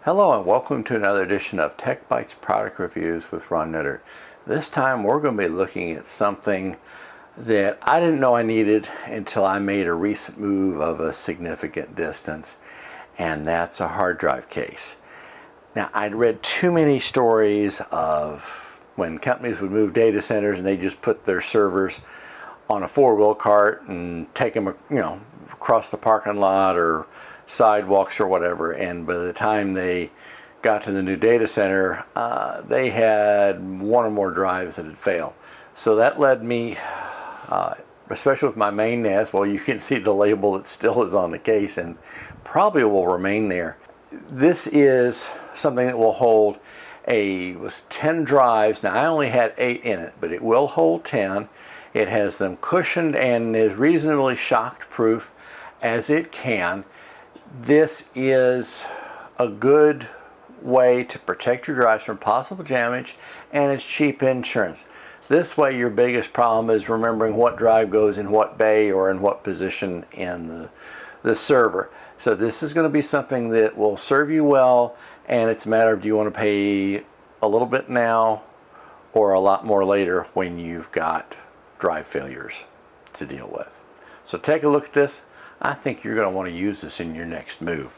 Hello and welcome to another edition of Tech Bytes Product Reviews with Ron Nutter. This time we're going to be looking at something that I didn't know I needed until I made a recent move of a significant distance, and that's a hard drive case. Now, I'd read too many stories of when companies would move data centers and they just put their servers on a four-wheel cart and take them, across the parking lot or sidewalks or whatever, and by the time they got to the new data center, they had one or more drives that had failed. So that led me, especially with my main NAS, well, you can see the label that still is on the case and probably will remain there. This is something that will hold was 10 drives. Now I only had 8 in it, but it will hold 10. It has them cushioned and is reasonably shock proof as it can. This is a good way to protect your drives from possible damage, and it's cheap insurance. This way your biggest problem is remembering what drive goes in what bay or in what position in the server. So this is going to be something that will serve you well, and it's a matter of, do you want to pay a little bit now or a lot more later when you've got drive failures to deal with. So take a look at this. I think you're going to want to use this in your next move.